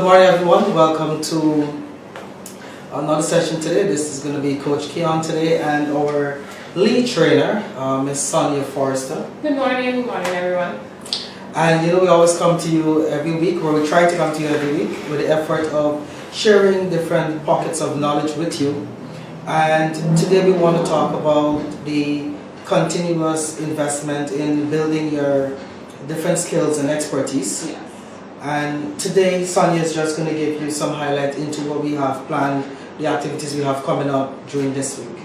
morning, everyone. Welcome to another session today. This is going to be Coach Keon today and our lead trainer, Miss Sonia Forrester. Good morning, everyone. And we always come to you every week, or we try to come to you every week with the effort of sharing different pockets of knowledge with you. And today we want to talk about the continuous investment in building your different skills and expertise. Yes. And today Sonia is just going to give you some highlight into what we have planned, the activities we have coming up during this week.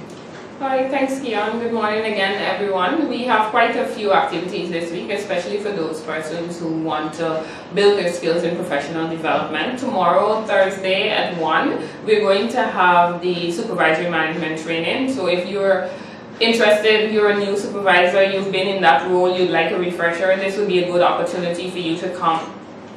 Hi, thanks Keon. Good morning again everyone. We have quite a few activities this week, especially for those persons who want to build their skills in professional development. Tomorrow, Thursday at 1, we're going to have the supervisory management training. So if you're interested, you're a new supervisor, you've been in that role, you'd like a refresher, this would be a good opportunity for you to come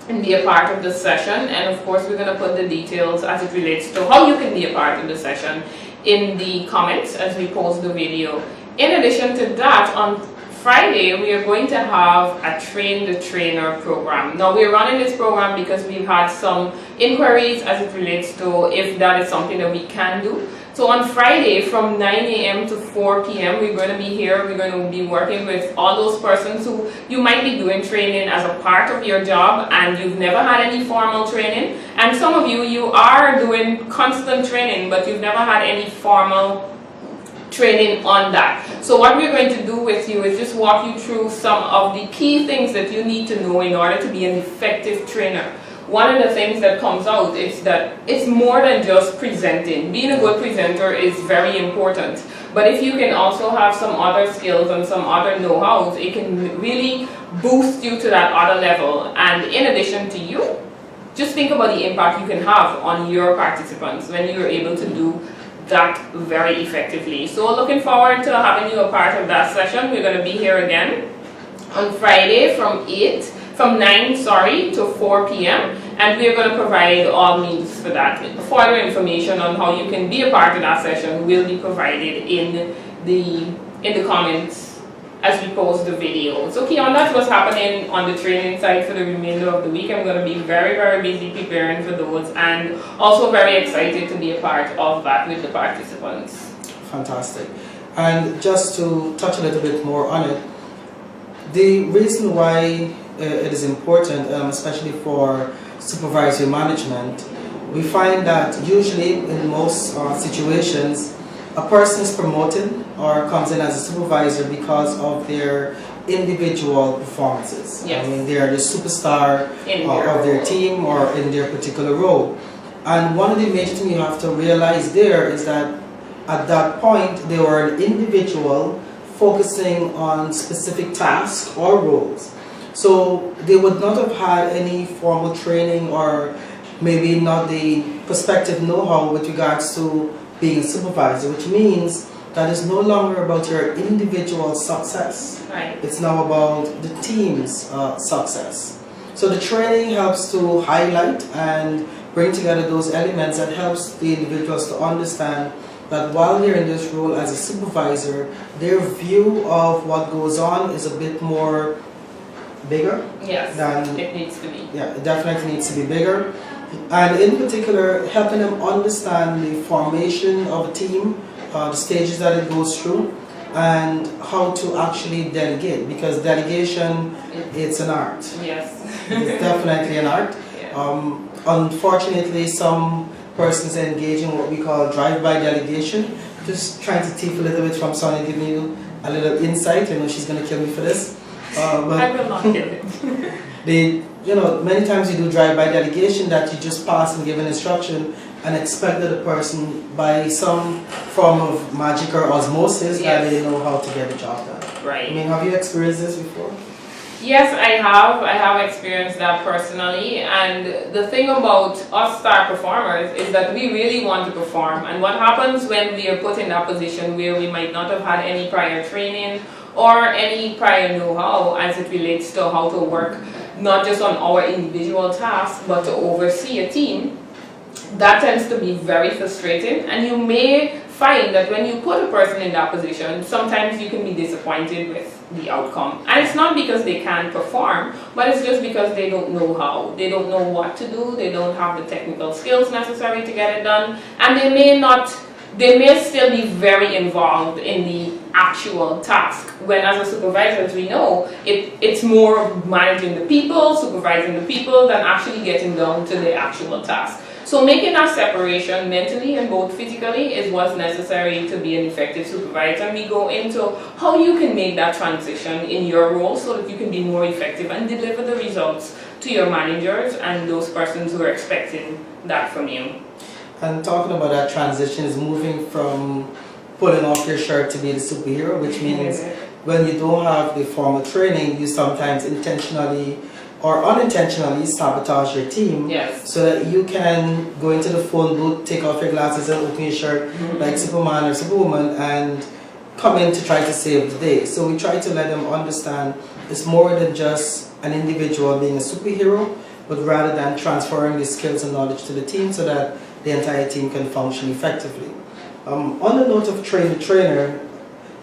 and be a part of the session. And of course, we're going to put the details as it relates to how you can be a part of the session in the comments as we post the video. In addition to that, on Friday, we are going to have a Train the Trainer program. Now, we're running this program because we've had some inquiries as it relates to if that is something that we can do. So on Friday from 9 a.m. to 4 p.m. we're going to be here. We're going to be working with all those persons who you might be doing training as a part of your job and you've never had any formal training. And some of you are doing constant training, but you've never had any formal training on that. So what we're going to do with you is just walk you through some of the key things that you need to know in order to be an effective trainer. One of the things that comes out is that it's more than just presenting. Being a good presenter is very important. But if you can also have some other skills and some other know-hows, it can really boost you to that other level. And in addition to you, just think about the impact you can have on your participants when you're able to do that very effectively. So looking forward to having you a part of that session. We're going to be here again on Friday from 9 to 4 p.m. and we are going to provide all means for that. Further information on how you can be a part of that session will be provided in the comments as we post the video. So Keon, that's what's happening on the training side for the remainder of the week. I'm going to be very, very busy preparing for those and also very excited to be a part of that with the participants. Fantastic. And just to touch a little bit more on it, the reason why it is important, especially for supervisory management, we find that usually in most situations, a person is promoted or comes in as a supervisor because of their individual performances. Yes. I mean, they are the superstar of their team or in their particular role. And one of the major things you have to realize there is that at that point, they were an individual focusing on specific tasks or roles. So they would not have had any formal training or maybe not the prospective know-how with regards to being a supervisor, which means that it's no longer about your individual success. Right. It's now about the team's success. So the training helps to highlight and bring together those elements that helps the individuals to understand that while they're in this role as a supervisor, their view of what goes on is a bit more bigger. Yes, than it needs to be. Yeah, it definitely needs to be bigger. And in particular, helping them understand the formation of a team, the stages that it goes through, and how to actually delegate, because delegation, it's an art. Yes. It's definitely an art. Yeah. Unfortunately, some persons engage in what we call drive-by delegation. Just trying to tease a little bit from Sonia, giving you a little insight. I know she's going to kill me for this. But I will not kill it. Many times you do drive-by delegation that you just pass and give an instruction and expect that the person, by some form of magic or osmosis, that they know how to get the job done. Right. I mean, have you experienced this before? Yes, I have. I have experienced that personally. And the thing about us star performers is that we really want to perform. And what happens when we are put in that position where we might not have had any prior training or any prior know-how as it relates to how to work, not just on our individual tasks, but to oversee a team, that tends to be very frustrating. And you may find that when you put a person in that position, sometimes you can be disappointed with the outcome. And it's not because they can't perform, but it's just because they don't know how. They don't know what to do, they don't have the technical skills necessary to get it done, and they may still be very involved in the actual task. When as a supervisor, as we know, it's more of managing the people, supervising the people, than actually getting down to the actual task. So making that separation mentally and both physically is what's necessary to be an effective supervisor. And we go into how you can make that transition in your role so that you can be more effective and deliver the results to your managers and those persons who are expecting that from you. And talking about that transition is moving from pulling off your shirt to be the superhero, which means when you don't have the formal training, you sometimes intentionally or unintentionally sabotage your team, yes, so that you can go into the phone booth, take off your glasses and open your shirt like Superman or Superwoman and come in to try to save the day. So we try to let them understand it's more than just an individual being a superhero, but rather than transferring the skills and knowledge to the team so that the entire team can function effectively. On the note of train the trainer,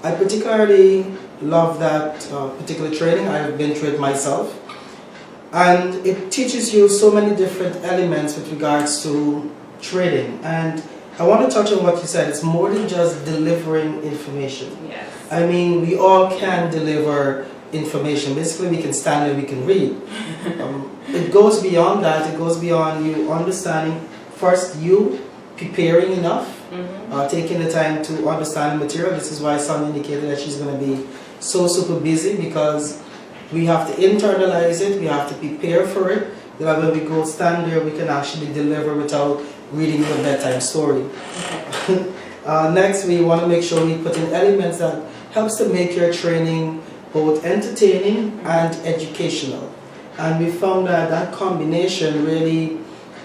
I particularly love that particular training. I've been through it myself. And it teaches you so many different elements with regards to trading. And I want to touch on what you said. It's more than just delivering information. yes. I mean, we all can deliver information. Basically, we can stand there, we can read. It goes beyond that. It goes beyond you understanding, first, you preparing enough, taking the time to understand the material. This is why Son indicated that she's going to be so super busy, because we have to internalize it, we have to prepare for it, that when we go stand there, we can actually deliver without reading the bedtime story. Next, we want to make sure we put in elements that helps to make your training both entertaining and educational. And we found that that combination really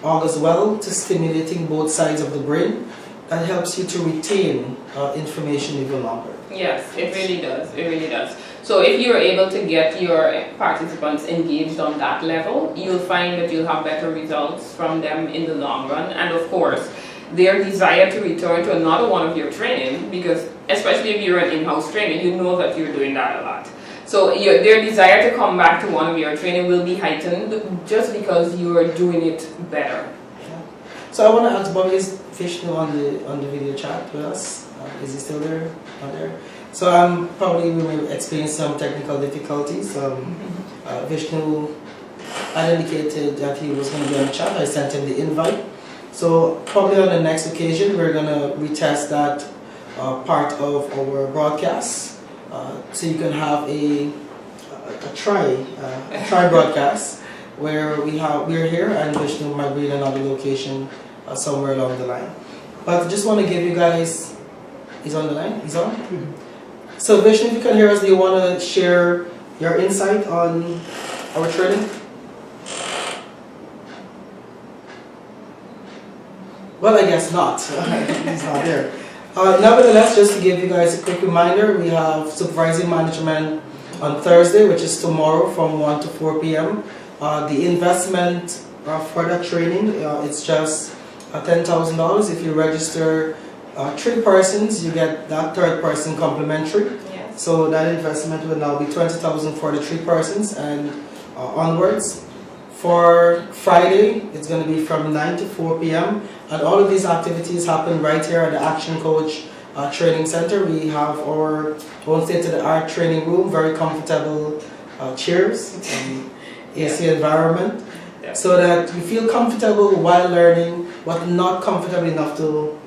augurs well to stimulating both sides of the brain. That helps you to retain information even longer. Yes, it really does. It really does. So if you're able to get your participants engaged on that level, you'll find that you'll have better results from them in the long run. And of course, their desire to return to another one of your training, because especially if you're an in-house trainer, you know that you're doing that a lot. So their desire to come back to one of your training will be heightened just because you are doing it better. Yeah. So I want to ask Bobby, is Vishnu on the video chat with us? Is he still there? Not there? So probably we may experience some technical difficulties. Vishnu had indicated that he was going to be on the chat. I sent him the invite. So probably on the next occasion we're going to retest that part of our broadcast. So you can have a try broadcast where we're here and Vishnu might be in another location somewhere along the line. But I just want to give you guys. He's on the line. He's on. So Vishnu, if you can hear us, do you want to share your insight on our training? Well, I guess not. He's not there. Nevertheless, just to give you guys a quick reminder, we have supervising management on Thursday, which is tomorrow from 1 to 4 p.m. The investment for that training, it's just $10,000. If you register 3 persons, you get that third person complimentary. Yes. So that investment will now be $20,000 for the 3 persons and onwards. For Friday, it's going to be from 9 to 4 p.m. And all of these activities happen right here at the Action Coach Training Center. We have our own state-of-the-art training room, very comfortable chairs, AC environment, so that you feel comfortable while learning, but not comfortable enough to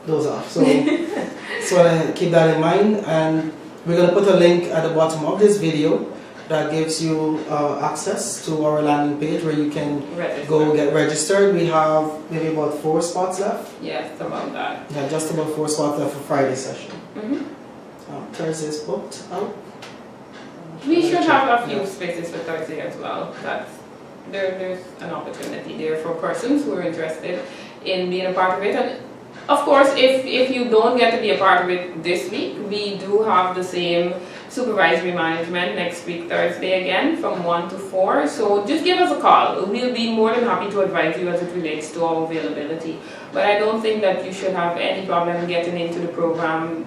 doze off. So want to keep that in mind. And we're going to put a link at the bottom of this video that gives you access to our landing page where you can go get registered. We have maybe about 4 spots left. Yes, about that. Yeah, just about 4 spots left for Friday session. Thursday's booked out. We should have a few spaces for Thursday as well. There's an opportunity there for persons who are interested in being a part of it. And of course, if you don't get to be a part of it this week, we do have the same supervisory management next week Thursday again from 1 to 4. So just give us a call. We'll be more than happy to advise you as it relates to our availability. But I don't think that you should have any problem getting into the program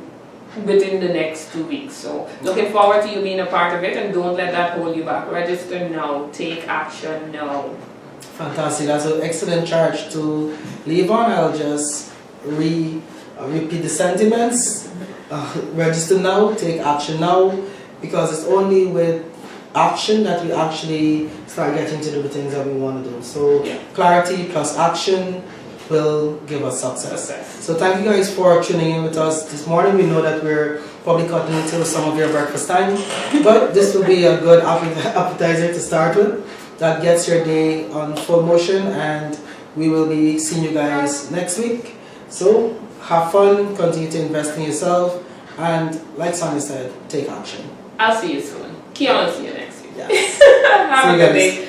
within the next 2 weeks. So looking forward to you being a part of it, and don't let that hold you back. Register now. Take action now. Fantastic. That's an excellent charge to leave on. I'll just repeat the sentiments. Register now, take action now, because it's only with action that we actually start getting to do the things that we want to do. So clarity plus action will give us success. So thank you guys for tuning in with us this morning. We know that we're probably cutting into some of your breakfast time, but this will be a good appetizer to start with that gets your day on full motion, and we will be seeing you guys next week. So have fun, continue to invest in yourself, and like Sonia said, take action. I'll see you soon. Keon will see you next week. Yes. Have a good day.